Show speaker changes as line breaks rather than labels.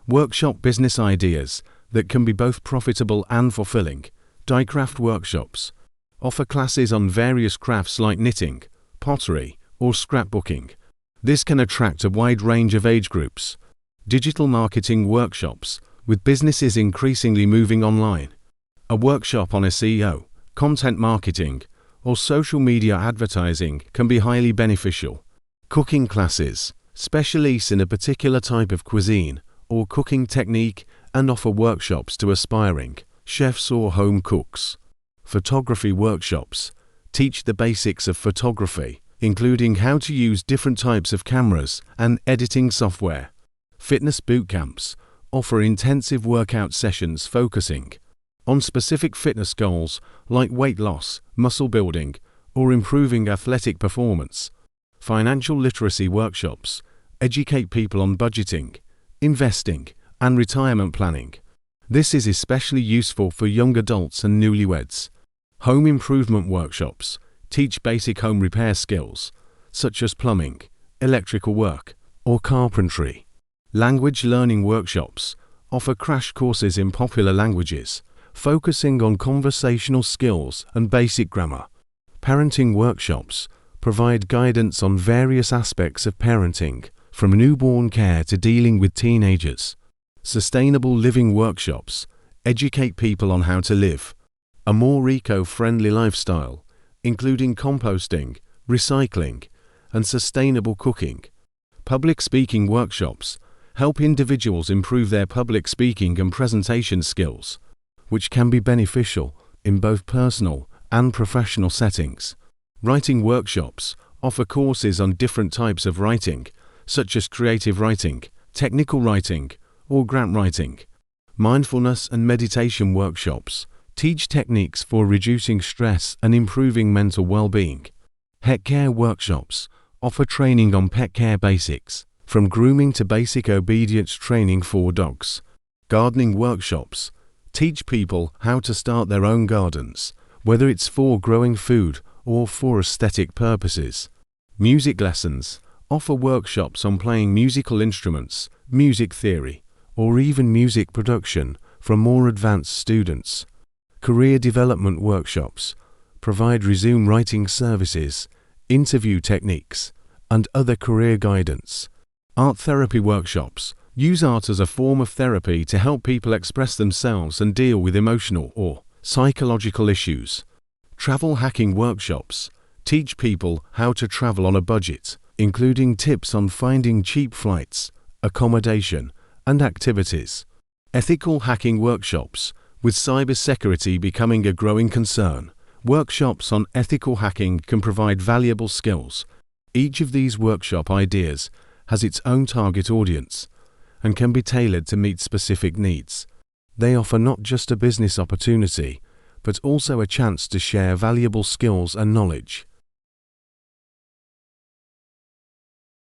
Workshop business ideas that can be both profitable and fulfilling. Die-craft workshops offer classes on various crafts like knitting, pottery, or scrapbooking. This can attract a wide range of age groups. Digital marketing workshops, with businesses increasingly moving online. A workshop on SEO, content marketing, or social media advertising can be highly beneficial. Cooking classes specialize in a particular type of cuisine or cooking technique and offer workshops to aspiring chefs or home cooks. Photography workshops teach the basics of photography, including how to use different types of cameras and editing software. Fitness boot camps offer intensive workout sessions focusing on specific fitness goals like weight loss, muscle building, or improving athletic performance. Financial literacy workshops educate people on budgeting, investing, and retirement planning. This is especially useful for young adults and newlyweds. Home improvement workshops teach basic home repair skills, such as plumbing, electrical work, or carpentry. Language learning workshops offer crash courses in popular languages, focusing on conversational skills and basic grammar. Parenting workshops provide guidance on various aspects of parenting, from newborn care to dealing with teenagers. Sustainable living workshops educate people on how to live a more eco-friendly lifestyle, including composting, recycling, and sustainable cooking. Public speaking workshops help individuals improve their public speaking and presentation skills, which can be beneficial in both personal and professional settings. Writing workshops offer courses on different types of writing, such as creative writing, technical writing, or grant writing. Mindfulness and meditation workshops teach techniques for reducing stress and improving mental well-being. Pet care workshops offer training on pet care basics, from grooming to basic obedience training for dogs. Gardening workshops teach people how to start their own gardens, whether it's for growing food or for aesthetic purposes. Music lessons offer workshops on playing musical instruments, music theory, or even music production for more advanced students. Career development workshops provide resume writing services, interview techniques, and other career guidance. Art therapy workshops use art as a form of therapy to help people express themselves and deal with emotional or psychological issues. Travel hacking workshops teach people how to travel on a budget, including tips on finding cheap flights, accommodation, and activities. Ethical hacking workshops, with cybersecurity becoming a growing concern. Workshops on ethical hacking can provide valuable skills. Each of these workshop ideas has its own target audience and can be tailored to meet specific needs. They offer not just a business opportunity, but also a chance to share valuable skills and knowledge.